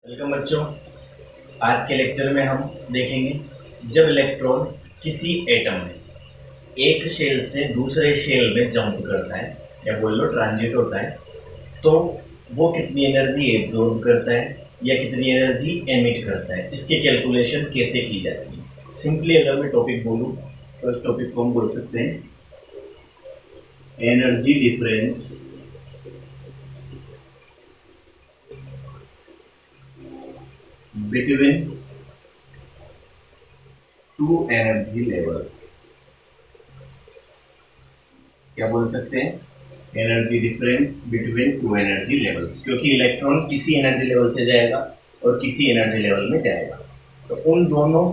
Welcome बच्चों। आज के लेक्चर में हम देखेंगे जब इलेक्ट्रॉन किसी एटम में एक शेल से दूसरे शेल में जंप करता है या बोल लो ट्रांजिट होता है तो वो कितनी एनर्जी एब्जॉर्ब करता है या कितनी एनर्जी एमिट करता है, इसकी कैलकुलेशन कैसे की जाती है। सिंपली अगर मैं टॉपिक बोलूँ तो इस टॉपिक को हम बोल सकते हैं energy difference between two energy levels. क्या बोल सकते हैं? Energy difference between two energy levels, क्योंकि इलेक्ट्रॉन किसी एनर्जी लेवल से जाएगा और किसी एनर्जी लेवल में जाएगा, तो उन दोनों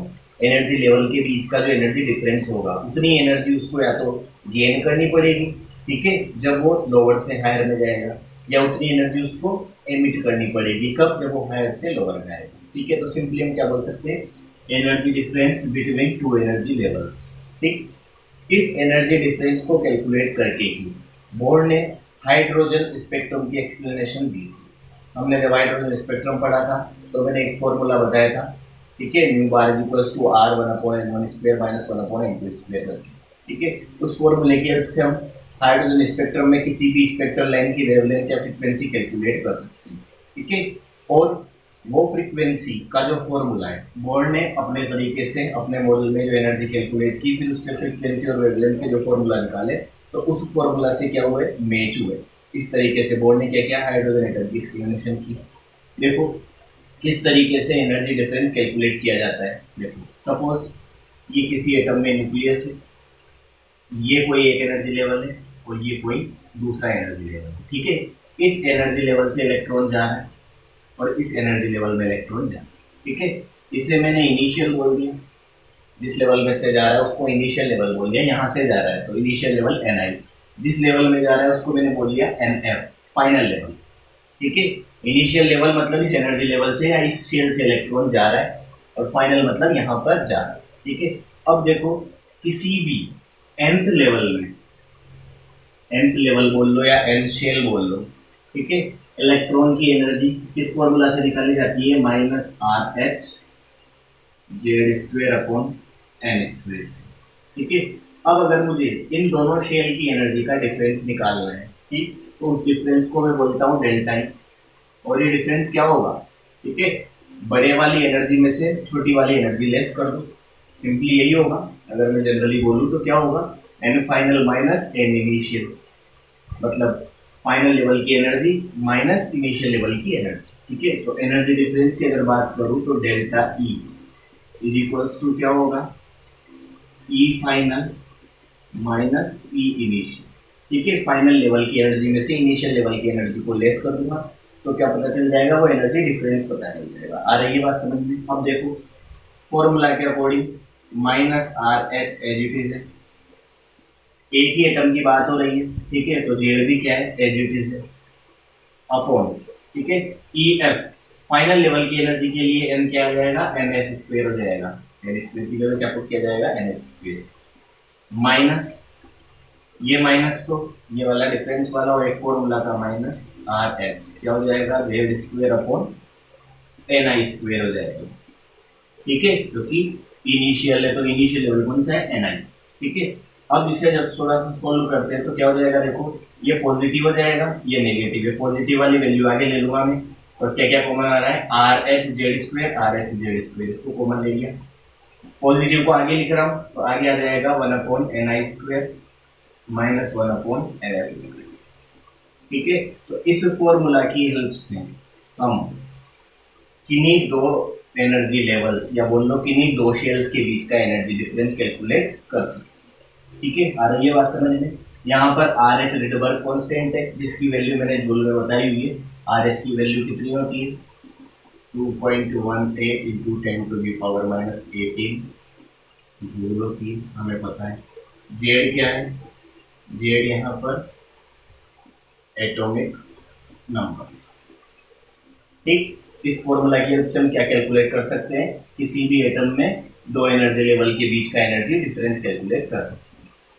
एनर्जी लेवल के बीच का जो एनर्जी डिफरेंस होगा उतनी एनर्जी उसको या तो गेन करनी पड़ेगी, ठीक है, जब वो लोअर से हायर में जाएगा, या उतनी एनर्जी उसको एमिट करनी पड़ेगी, कब? जब वो हायर से लोअर में आएगा, ठीक है। तो सिंपली हम क्या बोल सकते हैं? Energy difference between two energy levels, ठीक। इस एनर्जी डिफरेंस को कैलकुलेट करके ही बोर ने हाइड्रोजन स्पेक्ट्रम की एक्सप्लेनेशन दी थी। हमने जब हाइड्रोजन स्पेक्ट्रम पढ़ा था तो मैंने एक फॉर्मूला बताया था, ठीक है, mu bar is equals to R 1/n1 square minus 1/n2 square करके, ठीक है। उस फॉर्मूले की हेल्प से हम हाइड्रोजन स्पेक्ट्रम में किसी भी स्पेक्ट्रल लाइन की वेवलेंथ या फ्रीक्वेंसी कैलकुलेट कर सकते हैं, ठीक है। और वो फ्रीक्वेंसी का जो फॉर्मूला है बोर ने अपने तरीके से अपने मॉडल में जो एनर्जी कैलकुलेट की, फिर उससे फ्रीक्वेंसी और वेवलेंथ के जो फॉर्मूला निकाले तो उस फॉर्मूला से क्या हुए? मैच हुए। इस तरीके से बोर ने क्या किया? हाइड्रोजन एटम की एक्सप्लेनेशन की। देखो किस तरीके से एनर्जी डिफरेंस कैलकुलेट किया जाता है। देखो सपोज ये किसी एटम में न्यूक्लियस है, ये कोई एक एनर्जी लेवल है और ये कोई दूसरा एनर्जी लेवल है, ठीक है। इस एनर्जी लेवल से इलेक्ट्रॉन जा रहा है और इस एनर्जी लेवल में इलेक्ट्रॉन जा रहा है, ठीक है। इसे मैंने इनिशियल बोल दिया, जिस लेवल में से जा रहा है उसको इनिशियल लेवल बोल दिया। यहाँ से जा रहा है तो इनिशियल लेवल Ni, जिस लेवल में जा रहा है उसको मैंने बोल दिया Nf, फाइनल लेवल, ठीक है। इनिशियल लेवल मतलब इस एनर्जी लेवल से या इस शेल से इलेक्ट्रॉन जा रहा है और फाइनल मतलब यहाँ पर जा रहा है, ठीक है। अब देखो किसी भी nth लेवल में, nth लेवल बोल लो या n शेल बोल लो, ठीक है, इलेक्ट्रॉन की एनर्जी किस फॉर्मूला से निकाली जाती है? Minus R H Z square upon N square से, ठीक है। अब अगर मुझे इन दोनों शेल की एनर्जी का डिफरेंस निकालना है, ठीक, तो उस डिफरेंस को मैं बोलता हूँ डेल्टा ई, और ये डिफरेंस क्या होगा? ठीक है, बड़े वाली एनर्जी में से छोटी वाली एनर्जी लेस कर दो, सिंपली यही होगा। अगर मैं जनरली बोलूँ तो क्या होगा? N final minus N initial, मतलब फाइनल लेवल की एनर्जी माइनस इनिशियल लेवल की एनर्जी, ठीक है। तो एनर्जी डिफरेंस की अगर बात करूं तो delta E is equals to क्या होगा? E final minus E initial, ठीक है। फाइनल लेवल की एनर्जी में से इनिशियल लेवल की एनर्जी को लेस कर दूंगा तो क्या पता चल जाएगा? वो एनर्जी डिफरेंस पता चल जाएगा। आ रही है बात समझ में? अब देखो फॉर्मूला के according minus R H as it is है, एक ही एटम की बात हो रही है, ठीक है, तो जेड भी क्या है? एज इट इज है, अपॉन, ठीक है, ई एफ फाइनल लेवल की एनर्जी के लिए एन क्या आ जाएगा? एन एफ स्क्वायर हो जाएगा, एन स्क्वायर की जगह क्या पुट किया जाएगा? एन एफ स्क्वायर माइनस ये माइनस तो ये वाला डिफरेंस वाला और एक फॉर्मूला का माइनस आर एच क्या हो जाएगा? Z square upon N I square हो जाएगा, ठीक है, क्योंकि इनिशियल है तो इनिशियल लेवल कौन सा है? एन आई, ठीक है। अब इसे जब थोड़ा सा सोल्व करते हैं तो क्या हो जाएगा? देखो ये पॉजिटिव हो जाएगा, ये नेगेटिव है, पॉजिटिव वाली वैल्यू आगे ले लूंगा मैं, और क्या क्या कॉमन आ रहा है? R H Z square, are H Z square, इसको कॉमन ले लिया, पॉजिटिव को आगे लिख रहा हूँ तो आगे आ जाएगा 1/ni square minus 1/nf square, ठीक है। तो इस फॉर्मूला की हेल्प से हम किन्हीं दो एनर्जी लेवल्स या बोल लो किन्हीं दो शेल्स के बीच का एनर्जी डिफरेंस कैलकुलेट कर सकते, ठीक है। आ रही है बात समझ में? यहाँ पर आर एच रिडबर्ग कांस्टेंट है जिसकी वैल्यू मैंने जूल में बताई हुई है। आर एच की वैल्यू कितनी होती है? 2.18 इंटू 10⁻⁻18 जूल होती है, हमें पता है। जेड क्या है? जेड यहाँ पर एटॉमिक नंबर, ठीक। इस फॉर्मूला की हेल्प से हम क्या कैलकुलेट कर सकते हैं? किसी भी एटम में दो एनर्जी लेवल के बीच का एनर्जी डिफरेंस कैलकुलेट कर सकते हैं।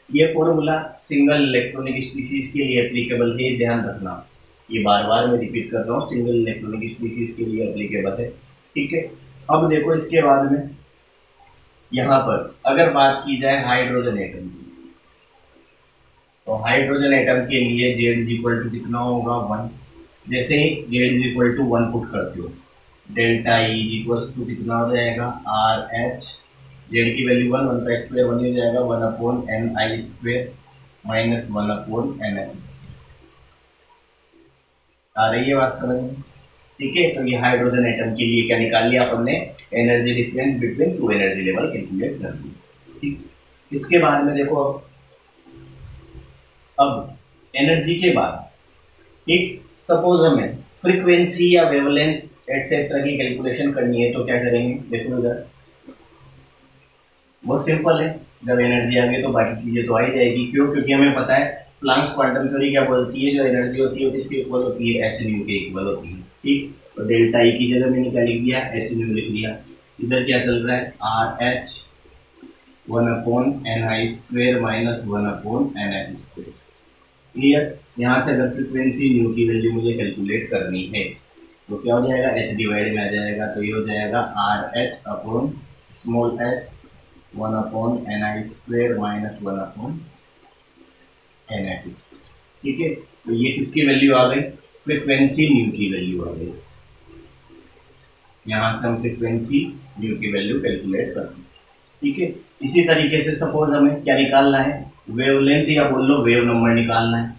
ये फॉर्मूला सिंगल इलेक्ट्रॉनिक स्पीसीज के लिए एप्लीकेबल है, ध्यान रखना। ये बार बार मैं रिपीट कर रहा हूँ, सिंगल इलेक्ट्रॉनिक स्पीशीज के लिए एप्लीकेबल है। ठीक है, अब देखो इसके बाद में यहाँ पर अगर बात की जाए हाइड्रोजन एटम की, तो हाइड्रोजन एटम के लिए जेड इज इक्वल टू कितना होगा 1। जैसे ही Z is equal to 1 put करते हो, delta E is equal to कितना हो जाएगा आर एच, जेड की वैल्यू 1, 1 का स्क्वायर 1 हो जाएगा 1 upon N I square minus 1 upon N H square. आ रही है बात समझ में? ठीक है, तो ये हाइड्रोजन एटम के लिए क्या निकाल लिया अपन ने, energy difference between two energy level calculate कर लिया। ठीक, इसके बाद में देखो अब एनर्जी के बाद, ठीक, सपोज हमें फ्रीक्वेंसी या वेवलेंथ एटसेट्रा की कैलकुलेशन करनी है तो क्या करेंगे, देखो इधर बहुत सिंपल है, जब एनर्जी आ गई तो बाकी चीजें तो आ ही जाएगी। क्यों? क्योंकि हमें पता है प्लांक्स क्वांटम थ्योरी क्या बोलती है, जो एनर्जी होती है किसके इक्वल होती है, एच न्यू के इक्वल होती है। ठीक, तो डेल्टा ई की जगह मैंने क्या लिख दिया, एच न्यू लिख दिया। इधर क्या चल रहा है, R H 1 upon N I square minus 1 upon N H square. Clear? यहाँ से अगर फ्रिक्वेंसी न्यू की वैल्यू मुझे कैलकुलेट करनी है तो क्या हो जाएगा, एच डिवाइड में आ जाएगा, तो ये हो जाएगा R H upon small H 1 upon N I square minus 1 upon N H square. ठीक है, तो ये किसकी वैल्यू आ गई, फ्रिक्वेंसी न्यू की वैल्यू आ गई। यहाँ से हम फ्रिक्वेंसी न्यू की वैल्यू कैलकुलेट कर सकते। ठीक है, इसी तरीके से सपोज हमें क्या निकालना है, वेवलेंथ या बोल लो वेव नंबर निकालना है।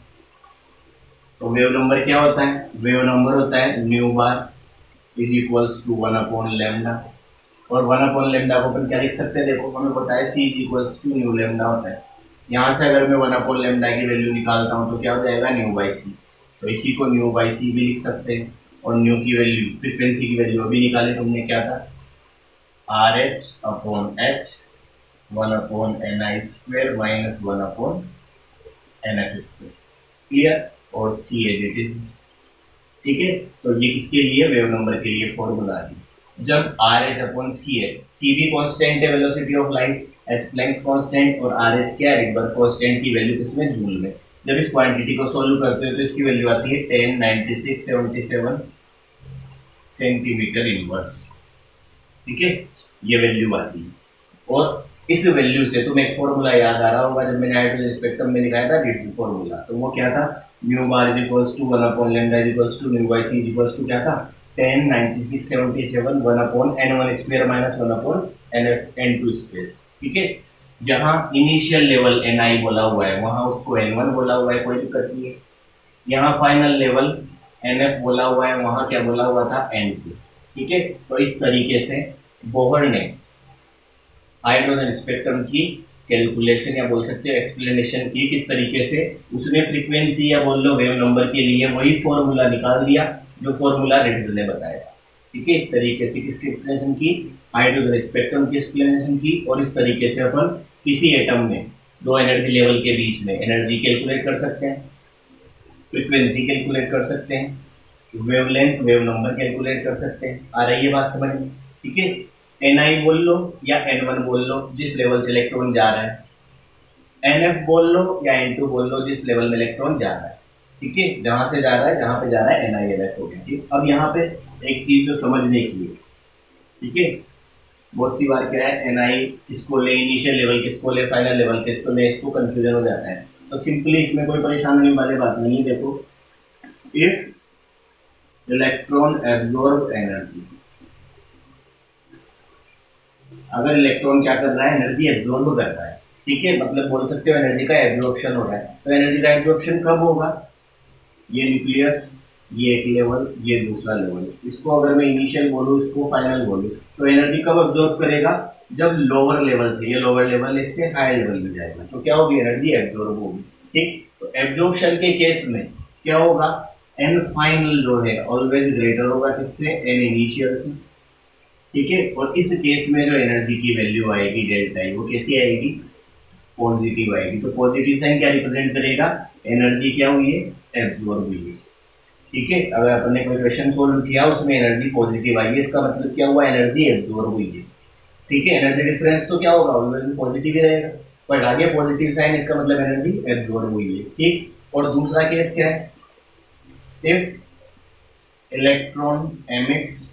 तो वेव नंबर क्या होता है, वेव नंबर होता है nu bar is equals to 1 upon lambda, और 1 अपॉन लेमडा को अपन क्या लिख सकते हैं, देखो हमें पता है C is equals to nu lambda होता है। यहाँ से अगर मैं 1 अपॉन लेमडा की वैल्यू निकालता हूँ तो क्या हो जाएगा, न्यू बाई सी। तो इसी को न्यू बाई सी भी लिख सकते हैं, और न्यू की वैल्यू फ्रिक्वेंसी की वैल्यू अभी निकाले तुमने, क्या था R H upon H 1 upon N I square minus 1 upon N F square. Clear? और सी एज इट इज। ठीक है, तो ये किसके लिए, वेव नंबर के लिए फॉर्मूला है। जब R H upon C H, C भी कॉन्स्टेंट है velocity of light, H Planck's constant, और आर एच क्या है, रिडबर्ग कॉन्स्टेंट की वैल्यू किसमें, जूल में। जब इस क्वांटिटी को सोल्व करते हो तो इसकी वैल्यू आती है 109677 सेंटीमीटर इनवर्स। ठीक है, ये वैल्यू आती है, और इस वैल्यू से तुम्हें एक फॉर्मूला याद आ रहा होगा, जब मैंने हाइड्रोजन स्पेक्ट्रम में दिखाया था रिट्ज फॉर्मूला, तो वो क्या था, nu bar is equals to 1 upon lambda is equals to nu by C is equals to क्या था, 109677 1 upon n1 square minus 1 upon n2 square. ठीक है, जहां इनिशियल लेवल ni बोला हुआ है वहां उसको n1 बोला हुआ है, कोई दिक्कत नहीं है। यहाँ फाइनल लेवल nf बोला हुआ है, वहां क्या बोला हुआ था, n2। ठीक है, तो इस तरीके से बोहर ने हाइड्रोजन स्पेक्ट्रम की कैलकुलेशन या बोल सकते हो एक्सप्लेनेशन की, किस तरीके से उसने फ्रीक्वेंसी या बोल लो वेव नंबर के लिए वही फॉर्मूला निकाल दिया जो फॉर्मूला रिट्ज ने बताया। ठीक है, इस तरीके से किसकी एक्सप्लेनेशन की, हाइड्रोजन स्पेक्ट्रम की एक्सप्लेनेशन की, और इस तरीके से अपन किसी एटम में दो एनर्जी लेवल के बीच में एनर्जी कैलकुलेट कर सकते हैं, फ्रीक्वेंसी कैलकुलेट कर सकते हैं, वेवलेंथ वेव नंबर कैलकुलेट कर सकते हैं। आ रही है बात समझ में? ठीक है, ni बोल लो या n1 बोल लो जिस लेवल से इलेक्ट्रॉन जा रहा है, nf बोल लो या n2 बोल लो जिस लेवल में इलेक्ट्रॉन जा रहा है। ठीक है, जहां से जा रहा है, जहां पे जा रहा है ni अलग हो गया। ठीक, अब यहाँ पे एक चीज जो समझने की है, ठीक है, बहुत सी बार क्या है, ni इसको ले इनिशियल लेवल, किसको ले फाइनल लेवल, किसको ले, इसको कंफ्यूजन हो जाता है। तो सिंपली इसमें कोई परेशान होने वाली बात नहीं है। देखो, इफ इलेक्ट्रॉन एब्जॉर्ब एनर्जी, अगर इलेक्ट्रॉन क्या कर रहा है, एनर्जी एब्जॉर्ब कर रहा है। ठीक है, मतलब बोल सकते हो एनर्जी का एब्जॉर्प्शन हो रहा है। तो एनर्जी का एब्जॉर्प्शन कब होगा, ये न्यूक्लियस, ये एक लेवल, ये दूसरा लेवल, इसको अगर मैं इनिशियल बोलूँ, इसको फाइनल बोलूँ, तो एनर्जी कब एब्जॉर्ब करेगा, जब लोअर लेवल से, ये लोअर लेवल इससे हायर लेवल में जाएगा, तो क्या होगी, एनर्जी एब्जॉर्ब होगी। ठीक, तो एब्जॉर्प्शन के केस में क्या होगा, एन फाइनल जो है ऑलवेज ग्रेटर होगा किससे, एन इनिशियल से। ठीक है, और इस केस में जो एनर्जी की वैल्यू आएगी डेल्टा ई, वो कैसी आएगी, पॉजिटिव आएगी। तो पॉजिटिव साइन क्या रिप्रेजेंट करेगा, एनर्जी क्या हुई है, एब्जॉर्ब हुई है। ठीक है, अगर आपने कोई क्वेश्चन सोल्व किया उसमें एनर्जी पॉजिटिव आई है, इसका मतलब क्या हुआ, एनर्जी एब्जॉर्ब हुई है। ठीक है, एनर्जी डिफरेंस तो क्या होगा, ऑलवेज पॉजिटिव ही रहेगा, बट आगे पॉजिटिव साइन, इसका मतलब एनर्जी एब्जॉर्ब हुई है। ठीक, और दूसरा केस क्या है, इफ इलेक्ट्रॉन एमिट्स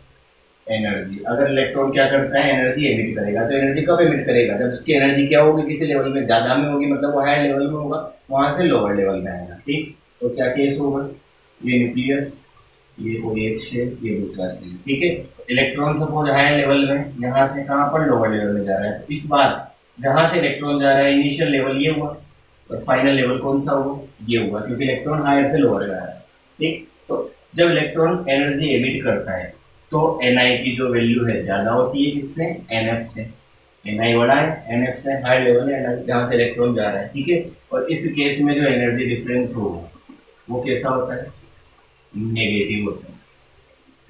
एनर्जी, अगर इलेक्ट्रॉन क्या करता है, एनर्जी एमिट करेगा। तो एनर्जी कब एमिट करेगा, जब उसकी एनर्जी क्या होगी, किसी लेवल में ज्यादा में होगी, मतलब वो हाई लेवल में होगा, वहां से लोअर लेवल में आएगा। ठीक, तो क्या केस होगा, ये न्यूक्लियस, ये कोई एक शेल, ये दूसरा शेल। ठीक है, इलेक्ट्रॉन सपोज हाई लेवल में, यहाँ से कहाँ पर, लोअर लेवल में जा रहा है। तो इस बार जहां से इलेक्ट्रॉन जा रहा है, इनिशियल लेवल ये हुआ और फाइनल लेवल कौन सा होगा, ये होगा, क्योंकि इलेक्ट्रॉन हायर से लोअर जा रहा है। ठीक, तो जब इलेक्ट्रॉन एनर्जी एमिट करता है तो Ni की जो वैल्यू है ज्यादा होती है, किससे, Nf से। Ni बड़ा है, Nf से हाई लेवल है Ni, जहां से इलेक्ट्रॉन जा रहा है। ठीक है, और इस केस में जो एनर्जी डिफरेंस होगा वो कैसा होता है, नेगेटिव होता है।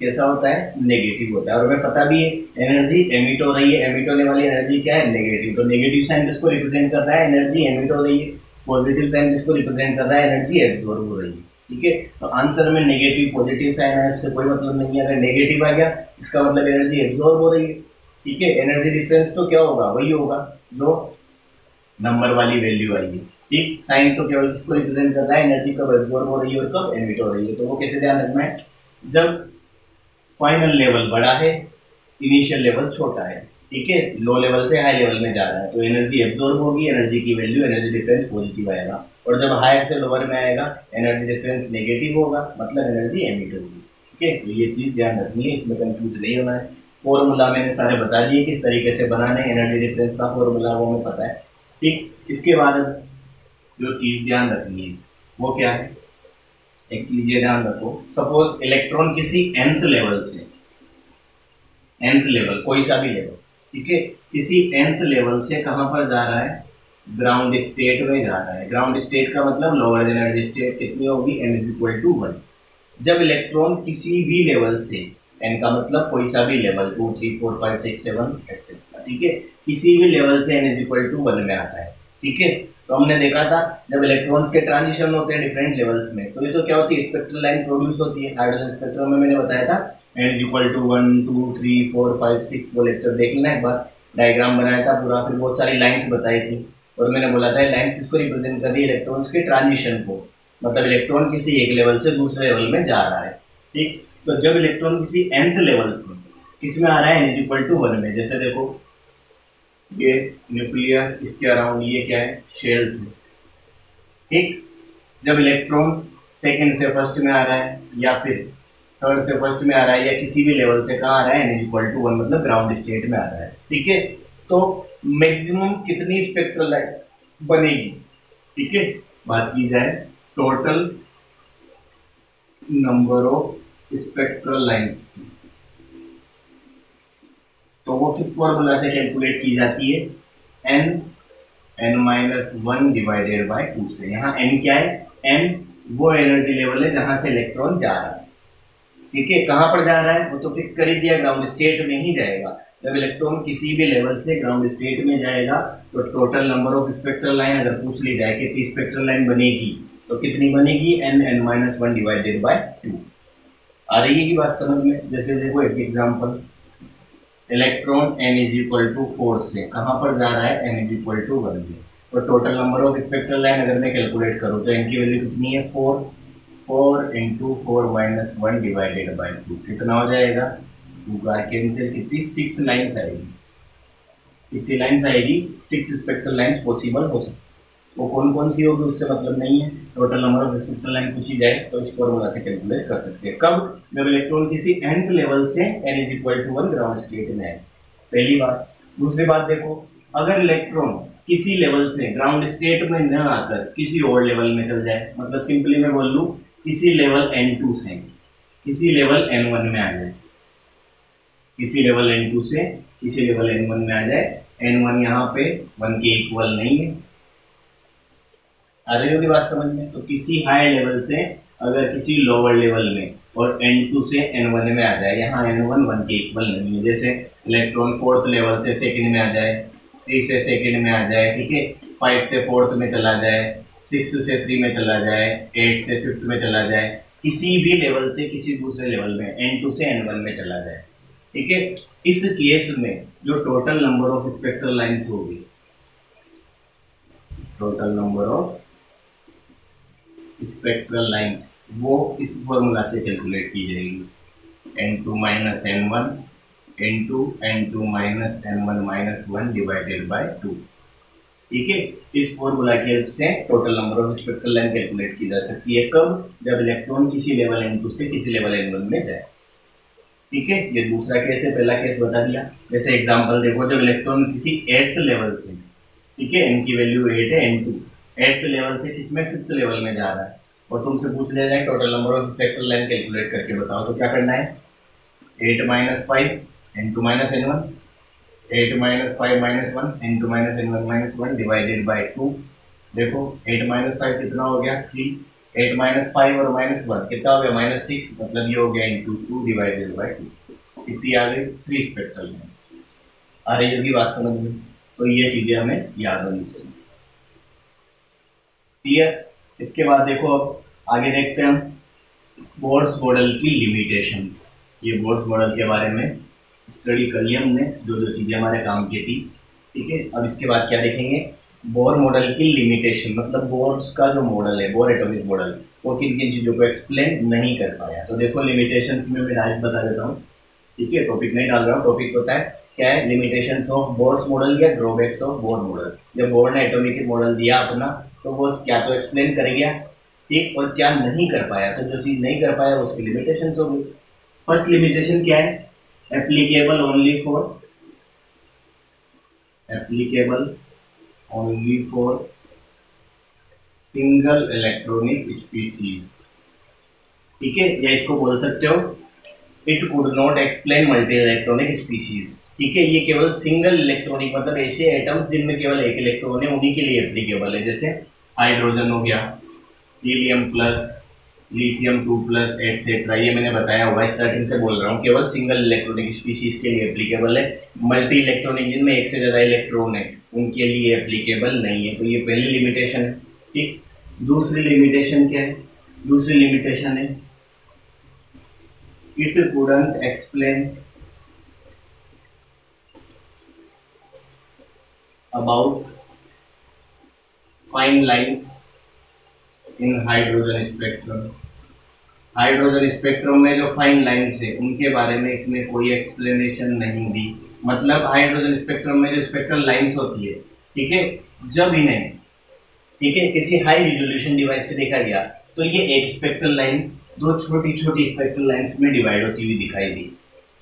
कैसा होता है, नेगेटिव होता है। और हमें पता भी है एनर्जी एमिट हो रही है, एमिट होने वाली एनर्जी क्या है, नेगेटिव। तो नेगेटिव साइन किसको रिप्रेजेंट कर रहा है, एनर्जी एमिट हो रही है। पॉजिटिव साइन किसको रिप्रेजेंट कर रहा है, एनर्जी एब्जॉर्ब हो रही है। ठीक है, तो आंसर में नेगेटिव पॉजिटिव साइन है, उससे कोई मतलब नहीं है। अगर नेगेटिव आ गया इसका मतलब एनर्जी एब्जॉर्ब हो रही है। ठीक है, एनर्जी डिफरेंस तो क्या होगा, वही होगा जो नंबर वाली वैल्यू आई है। ठीक, साइन तो केवल इसको रिप्रेजेंट कर रहा है, एनर्जी कब एब्जॉर्ब हो रही है और कब एमिट हो रही है। तो वो कैसे ध्यान रखना है, जब फाइनल लेवल बड़ा है, इनिशियल लेवल छोटा है। ठीक है, लो लेवल से हाई लेवल में जा रहा है, तो एनर्जी एब्जॉर्ब होगी, एनर्जी की वैल्यू, एनर्जी डिफरेंस पॉजिटिव आएगा। और जब हायर से लोअर में आएगा, एनर्जी डिफरेंस नेगेटिव होगा, मतलब एनर्जी एमिट होगी। ठीक है, तो ये चीज ध्यान रखनी है, इसमें कंफ्यूज नहीं होना है। फॉर्मूला मैंने सारे बता दिए किस तरीके से बनाने, एनर्जी डिफरेंस का फॉर्मूला वो हमें पता है। ठीक, इसके बाद जो चीज ध्यान रखनी है वो क्या है, एक चीज ये ध्यान रखो, सपोज इलेक्ट्रॉन किसी nth लेवल से, nth लेवल कोई सा भी लेवल, ठीक है, किसी nth लेवल से कहां पर जा रहा है, ग्राउंड स्टेट में जा रहा है। ग्राउंड स्टेट का मतलब लोअर एनर्जी स्टेट कितनी होगी, n=1। जब इलेक्ट्रॉन किसी भी लेवल से, n का मतलब कोई सा भी लेवल, 2 3 4 5 6 7 एक्सेट्रा, ठीक है, किसी भी लेवल से n=1 में आता है। ठीक है, तो हमने देखा था जब इलेक्ट्रॉन्स के ट्रांजिशन होते हैं डिफरेंट लेवल्स में, तो ये तो क्या होती है, स्पेक्ट्रल लाइन प्रोड्यूस होती है। हाइड्रोजन स्पेक्ट्रम में मैंने बताया था n=1 2 3 4 5 6, वो लेक्चर देख लेना एक बार, डायग्राम बनाया था पूरा, फिर बहुत सारी लाइंस बताई थी और मैंने बोला था लाइन किसको रिप्रेजेंट कर रही है, इलेक्ट्रॉन्स के ट्रांजिशन को, मतलब इलेक्ट्रॉन किसी एक लेवल से दूसरे लेवल में जा रहा है। ठीक, तो जब इलेक्ट्रॉन किसी nth लेवल से किस में आ रहा है, n=1 में, जैसे देखो ये न्यूक्लियस, इसके अराउंड ये क्या है, शेल्स है। ठीक, जब इलेक्ट्रॉन सेकंड से फर्स्ट में आ रहा है या फिर थर्ड से फर्स्ट में आ रहा है या किसी भी लेवल से कहाँ आ रहा है, n=1, मतलब ग्राउंड स्टेट में आ रहा है। ठीक है, तो मैक्सिमम कितनी स्पेक्ट्रल लाइन बनेगी। ठीक है, बात की जाए total number of spectral lines की, तो वो किस फॉर्मूला से कैलकुलेट की जाती है, n-1 डिवाइडेड बाय 2 से। यहाँ n क्या है, n वो एनर्जी लेवल है जहां से इलेक्ट्रॉन जा रहा है। ठीक है, कहां पर जा रहा है वो तो फिक्स कर ही दिया, ग्राउंड स्टेट में ही जाएगा। जब इलेक्ट्रॉन किसी भी लेवल से ग्राउंड स्टेट में जाएगा तो total number of spectral line अगर पूछ ली जाए कितनी स्पेक्ट्रल लाइन बनेगी, तो कितनी बनेगी, n-1 डिवाइडेड बाय 2। आ रही है की बात समझ में। जैसे देखो एक एग्जांपल, इलेक्ट्रॉन n=4 से कहां पर जा रहा है, n=1 में, तो total number of spectral line अगर मैं कैलकुलेट करूं तो n की वैल्यू कितनी है, 4 × 4 - 1 डिवाइडेड बाय 2, कितना हो जाएगा, 2 का कैंसिल, कितनी 6 लाइन्स आएगी। कितनी लाइन्स आएगी, 6 स्पेक्ट्रल लाइन्स पॉसिबल हो सकती। वो कौन कौन सी होगी उससे मतलब नहीं है, total number of spectral line पूछी जाए तो इस फॉर्मूला से कैलकुलेट कर सकते हैं। कब, जब इलेक्ट्रॉन किसी nth लेवल से n=1 ग्राउंड स्टेट में है, पहली बात। दूसरी बात देखो, अगर इलेक्ट्रॉन किसी लेवल से ग्राउंड स्टेट में न आकर किसी और लेवल में चल जाए, मतलब सिंपली मैं बोल लूं किसी लेवल n2 से किसी लेवल n1 में आ जाए, किसी लेवल n2 से किसी लेवल n1 में आ जाए, n1 यहाँ पे 1 के इक्वल नहीं है, आ रही होगी बात समझ में। तो किसी हाई लेवल से अगर किसी लोअर लेवल में और n2 से n1 में आ जाए, यहाँ n1 1 के इक्वल नहीं है, जैसे इलेक्ट्रॉन 4th लेवल से सेकंड में आ जाए, 3 से सेकंड में आ जाए, ठीक है, 5 से 4th में चला जाए, 6 से 3 में चला जाए, 8 से 5th में चला जाए, किसी भी लेवल से किसी दूसरे लेवल में n2 से n1 में चला जाए। ठीक है, इस केस में जो total number of spectral lines होगी, total number of spectral lines वो इस फॉर्मूला से कैलकुलेट की जाएगी, n2 minus n1 into n2 minus n1 minus 1 divided by 2। ठीक है, इस फॉर्मूला की हेल्प से total number of spectral line calculate की जा सकती है। कब? जब इलेक्ट्रॉन किसी लेवल n2 से किसी लेवल n1 में जाए। ठीक है, ये दूसरा केस है, पहला केस बता दिया। जैसे एग्जांपल देखो, जब इलेक्ट्रॉन किसी 8th लेवल से, ठीक है, n की वैल्यू 8 है, n2 8th लेवल से किसमें 5th लेवल में जा रहा है, और तुमसे पूछ लिया जाए total number of spectral line calculate करके बताओ, तो क्या करना है? 8 minus 5 n2 minus n1, 8 minus 5 minus 1 n2 minus n1 minus 1 divided by 2। देखो 8 माइनस 5 कितना हो गया? 3। 8 माइनस 5 और माइनस 1 कितना हो गया? माइनस 6, मतलब ये हो गया इंटू 2 डिवाइडेड बाय 2। कितनी आ गई? 3 स्पेक्ट्रल लाइन्स। आ रही होगी बात समझ में? तो ये चीजें हमें याद होनी चाहिए। क्लियर? इसके बाद देखो, अब आगे देखते हैं हम बोर्स मॉडल की लिमिटेशंस। ये बोर्स मॉडल के बारे में स्टडी कर लिया हमने, जो जो चीजें हमारे काम की थी। ठीक है, अब इसके बाद क्या देखेंगे? बोर मॉडल की लिमिटेशन, मतलब बोर्स का जो मॉडल है, बोर एटॉमिक मॉडल, वो किन किन चीजों को एक्सप्लेन नहीं कर पाया। तो देखो लिमिटेशंस में मैं डायरेक्ट बता देता हूँ। ठीक है, टॉपिक नहीं डाल रहा हूँ, टॉपिक होता है क्या है? लिमिटेशंस ऑफ बोर्स मॉडल या ड्रॉबैक्स ऑफ बोर मॉडल। जब बोर ने एटॉमिक मॉडल दिया अपना, तो वो क्या तो एक्सप्लेन कर गया, ठीक, और क्या नहीं कर पाया, तो जो चीज नहीं कर पाया उसकी लिमिटेशंस होगी। फर्स्ट लिमिटेशन क्या है? Applicable only for single electronic species. ठीक है, या इसको बोल सकते हो it could not explain multi electronic species. ठीक है, ये केवल सिंगल इलेक्ट्रॉनिक, मतलब ऐसे एटम्स जिनमें केवल एक इलेक्ट्रॉन है, उन्हीं के लिए एप्लीकेबल है। जैसे हाइड्रोजन हो गया, helium plus, lithium 2 plus etcetera, ये मैंने बताया हुआ, स्टार्टिंग से बोल रहा हूँ, केवल सिंगल इलेक्ट्रॉनिक स्पीशीज के लिए एप्लीकेबल है। मल्टी इलेक्ट्रॉनिक जिनमें एक से ज्यादा इलेक्ट्रॉन है, उनके लिए एप्लीकेबल नहीं है। तो ये पहली लिमिटेशन है। ठीक, दूसरी लिमिटेशन क्या है? दूसरी लिमिटेशन है it couldn't explain about fine lines in hydrogen spectrum. Hydrogen spectrum में जो फाइन लाइन्स है, उनके बारे में इसमें कोई एक्सप्लेनेशन नहीं दी। मतलब हाइड्रोजन स्पेक्ट्रम में जो स्पेक्ट्रल लाइन्स होती है, ठीक है, जब इन्हें, ठीक है, किसी हाई रिजोल्यूशन डिवाइस से देखा गया, तो ये एक स्पेक्ट्रल लाइन दो छोटी छोटी स्पेक्ट्रल लाइन्स में डिवाइड होती हुई दिखाई दी।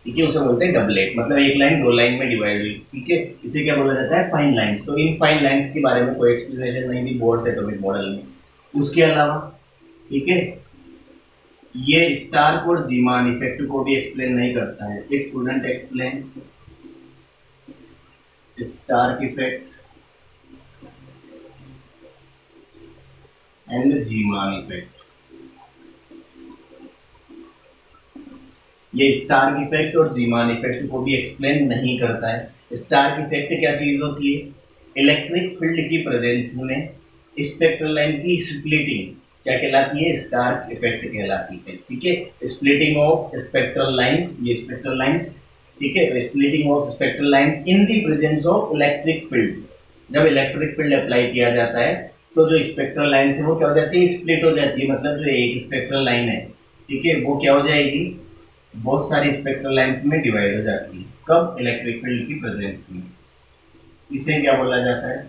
ठीक है, उसे बोलते हैं डबलेट, मतलब एक लाइन दो लाइन में डिवाइड हुई। ठीक है, इसे क्या बोला जाता है? Fine lines. तो इन फाइन लाइन्स के बारे में कोई एक्सप्लेनेशन नहीं दी बोर्स एटॉमिक मॉडल में। उसके अलावा, ठीक है, ये स्टार्क और जीमान इफेक्ट को भी एक्सप्लेन नहीं करता है। It couldn't explain Stark effect and Zeeman effect. ये स्टार्क इफेक्ट और जीमान इफेक्ट को भी एक्सप्लेन नहीं करता है। स्टार्क इफेक्ट क्या चीज होती है? इलेक्ट्रिक फील्ड की प्रेजेंस में स्पेक्ट्रल लाइन की स्प्लिटिंग क्या कहलाती है? स्टार्क इफेक्ट कहलाती है। ठीक है, स्प्लिटिंग ऑफ स्पेक्ट्रल लाइंस, ये स्पेक्ट्रल लाइंस, ठीक है, splitting of spectral lines in the presence of electric field. जब इलेक्ट्रिक फील्ड अप्लाई किया जाता है, तो जो स्पेक्ट्रल लाइंस है वो क्या हो जाती है? स्प्लिट हो जाती है। मतलब जो एक स्पेक्ट्रल लाइन है, ठीक है, वो क्या हो जाएगी? बहुत सारी स्पेक्ट्रल लाइंस में डिवाइड हो जाती है। कब? इलेक्ट्रिक फील्ड की प्रेजेंस में। इसे क्या बोला जाता है?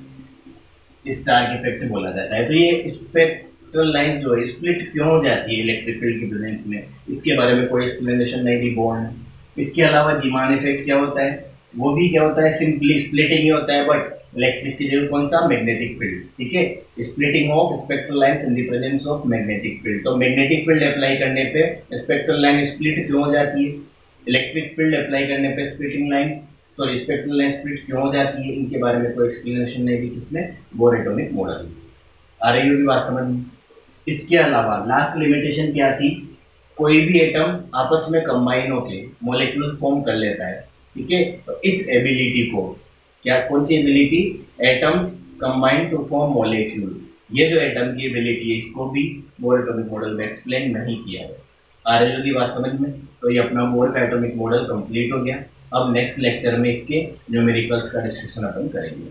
स्टार्क इफेक्ट बोला जाता है। तो ये स्पेक्ट्रल लाइंस जो है स्प्लिट क्यों हो जाती है इलेक्ट्रिक फील्ड की प्रेजेंस में, इसके बारे में कोई एक्सप्लेनेशन नहीं दी बोर्ड ने। इसके अलावा जीमान इफेक्ट क्या होता है? वो भी क्या होता है? सिंपली स्प्लिटिंग ही होता है, बट इलेक्ट्रिक की जगह कौन सा? Magnetic field. ठीक है, splitting of spectral lines in the presence of magnetic field. तो मैग्नेटिक फील्ड अप्लाई करने पे स्पेक्ट्रल लाइन स्प्लिट क्यों हो जाती है? इलेक्ट्रिक फील्ड अप्लाई करने पे splitting line, sorry, spectral line split क्यों हो जाती है? इनके बारे में कोई एक्सप्लेनेशन नहीं दी किसने? Bore atomic model. आ रही होगी बात समझ में? इसके अलावा लास्ट लिमिटेशन क्या थी? कोई भी एटम आपस में कंबाइन होके मॉलिक्यूल फॉर्म कर लेता है। ठीक है, तो इस एबिलिटी को क्या, कौन सी ability? Atoms combine to form molecule. ये जो एटम की एबिलिटी है, इसको भी बोर एटॉमिक मॉडल में एक्सप्लेन नहीं किया है। आ रही होगी बात समझ में? तो ये अपना बोर का एटॉमिक मॉडल कंप्लीट हो गया। अब नेक्स्ट लेक्चर में इसके न्यूमेरिकल्स का डिस्कशन अपन करेंगे।